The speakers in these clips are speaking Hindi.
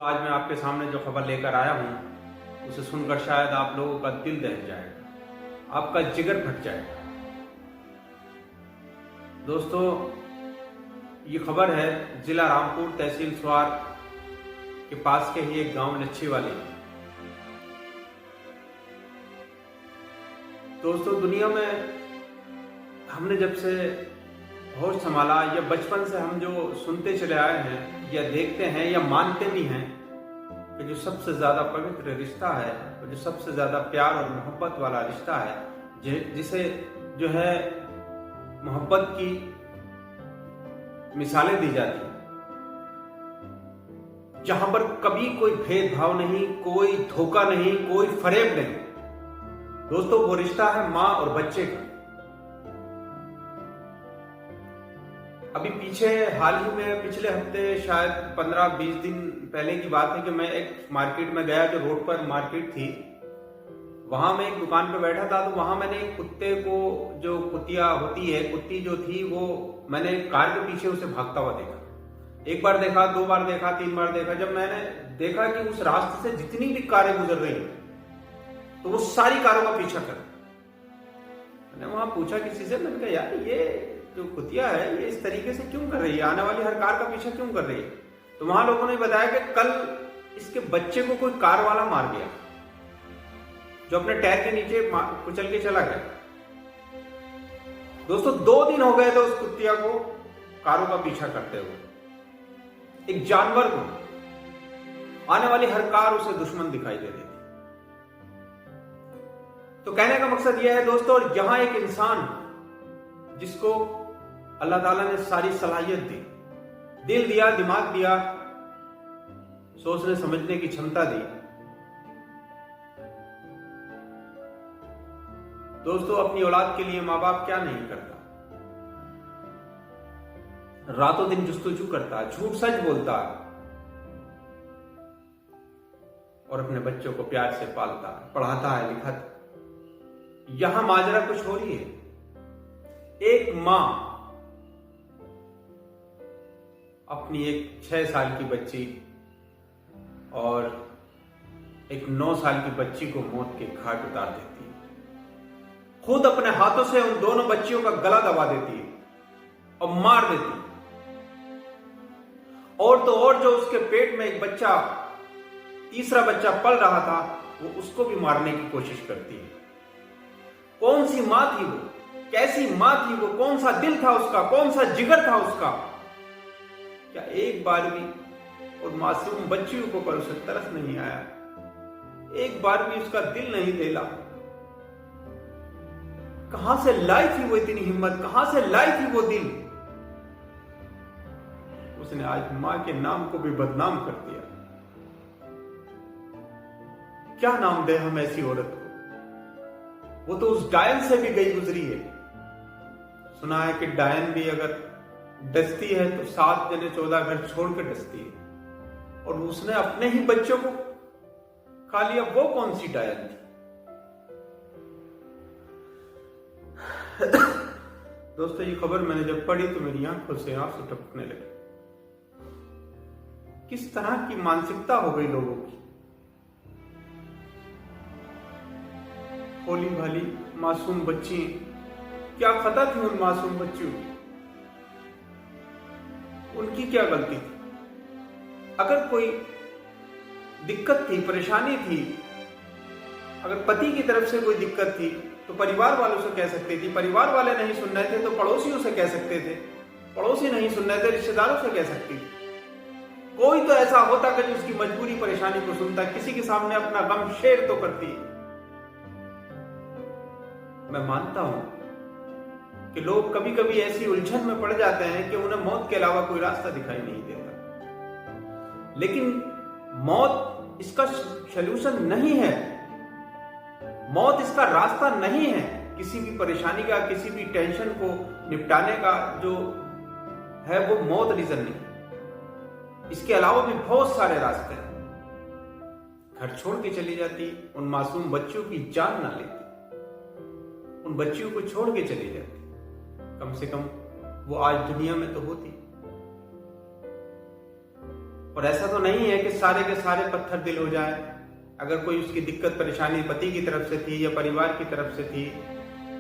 आज मैं आपके सामने जो खबर लेकर आया हूं उसे सुनकर शायद आप लोगों का दिल दहल जाएगा, आपका जिगर फट जाएगा। दोस्तों, ये खबर है जिला रामपुर, तहसील स्वार के पास के ही एक गांव लच्छी वाले। दोस्तों, दुनिया में हमने जब से होश संभाला या बचपन से हम जो सुनते चले आए हैं या देखते हैं या मानते भी हैं कि जो सबसे ज्यादा पवित्र रिश्ता है, जो सबसे ज्यादा प्यार और मोहब्बत वाला रिश्ता है, जिसे जो है मोहब्बत की मिसालें दी जाती हैं, जहां पर कभी कोई भेदभाव नहीं, कोई धोखा नहीं, कोई फरेब नहीं। दोस्तों, वो रिश्ता है मां और बच्चे का। अभी पीछे हाल ही में पिछले हफ्ते शायद 15-20 दिन पहले की बात है कि मैं एक मार्केट में गया, जो रोड पर मार्केट थी। वहां मैं एक दुकान पर बैठा था, तो वहां मैंने एक कुत्ते को, जो कुतिया होती है, कुत्ती जो थी, वो मैंने कार के पीछे उसे भागता हुआ देखा। एक बार देखा, 2 बार देखा, 3 बार देखा। जब मैंने देखा कि उस रास्ते से जितनी भी कारें गुजर रही तो वो सारी कारों का पीछा कर। मैंने वहां पूछा किसी से, मैंने कहा यार, ये जो कुतिया है ये इस तरीके से क्यों कर रही है, आने वाली हर कार का पीछा क्यों कर रही है? तो वहां लोगों ने बताया कि कल इसके बच्चे को कोई कार वाला मार गया, जो अपने टायर के नीचे कुचल के चला गया। दोस्तों, 2 दिन हो गए थे उस कुतिया को कारों का पीछा करते हुए। एक जानवर को आने वाली हर कार उसे दुश्मन दिखाई दे रही थी। तो कहने का मकसद यह है दोस्तों, यहां एक इंसान जिसको अल्लाह ताला ने सारी सलाहियत दी, दिल दिया, दिमाग दिया, सोचने समझने की क्षमता दी। दोस्तों, अपनी औलाद के लिए मां बाप क्या नहीं करता। रातों दिन जुस्तजू करता, झूठ सच बोलता और अपने बच्चों को प्यार से पालता, पढ़ाता है, लिखाता। यहां माजरा कुछ हो रही है। एक मां अपनी एक 6 साल की बच्ची और एक 9 साल की बच्ची को मौत के घाट उतार देती है। खुद अपने हाथों से उन दोनों बच्चियों का गला दबा देती है और मार देती है। और तो और, जो उसके पेट में एक बच्चा, तीसरा बच्चा पल रहा था, वो उसको भी मारने की कोशिश करती है। कौन सी मां थी वो? कैसी मां थी वो? कौन सा दिल था उसका? कौन सा जिगर था उसका? क्या एक बार भी उन मासूम बच्चियों को पर उसे तरस नहीं आया? एक बार भी उसका दिल नहीं दहला? कहां से लाई थी वो इतनी हिम्मत? कहां से लाई थी वो दिल? उसने आज मां के नाम को भी बदनाम कर दिया। क्या नाम दे हम ऐसी औरत को? वो तो उस डायन से भी गई गुजरी है। सुना है कि डायन भी अगर डसती है तो 7 जने 14 घर छोड़ कर डसती है, और उसने अपने ही बच्चों को खा लिया। वो कौन सी डायन थी? दोस्तों, ये खबर मैंने जब पढ़ी तो मेरी आंखों से आंसू टपकने लगे। किस तरह की मानसिकता हो गई लोगों की। भोली भाली मासूम बच्ची, क्या खता थी उन मासूम बच्चियों की? उनकी क्या गलती थी? अगर कोई दिक्कत थी, परेशानी थी, अगर पति की तरफ से कोई दिक्कत थी तो परिवार वालों से कह सकती थी। परिवार वाले नहीं सुन रहे थे तो पड़ोसियों से कह सकते थे। पड़ोसी नहीं सुन रहे थे, रिश्तेदारों से कह सकती थी। कोई तो ऐसा होता कि जो उसकी मजबूरी, परेशानी को सुनता, किसी के सामने अपना गम शेयर तो करती। मैं मानता हूं कि लोग कभी कभी ऐसी उलझन में पड़ जाते हैं कि उन्हें मौत के अलावा कोई रास्ता दिखाई नहीं देता। लेकिन मौत इसका सलूशन नहीं है, मौत इसका रास्ता नहीं है। किसी भी परेशानी का, किसी भी टेंशन को निपटाने का जो है वो मौत रीजन नहीं। इसके अलावा भी बहुत सारे रास्ते हैं। घर छोड़ के चली जाती, उन मासूम बच्चों की जान ना लेती, उन बच्चियों को छोड़ के चली जाती। कम से कम वो आज दुनिया में तो होती। और ऐसा तो नहीं है कि सारे के सारे पत्थर दिल हो जाए। अगर कोई उसकी दिक्कत परेशानी पति की तरफ से थी या परिवार की तरफ से थी,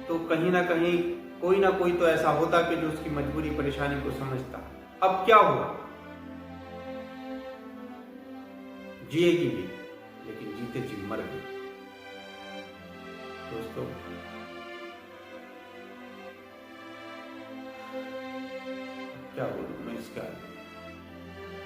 तो कहीं ना कहीं कोई ना कोई तो ऐसा होता कि जो उसकी मजबूरी परेशानी को समझता। अब क्या हुआ, जिएगी भी, लेकिन जीते जी मर गई। दोस्तों, क्या बोलूं मैं इसका।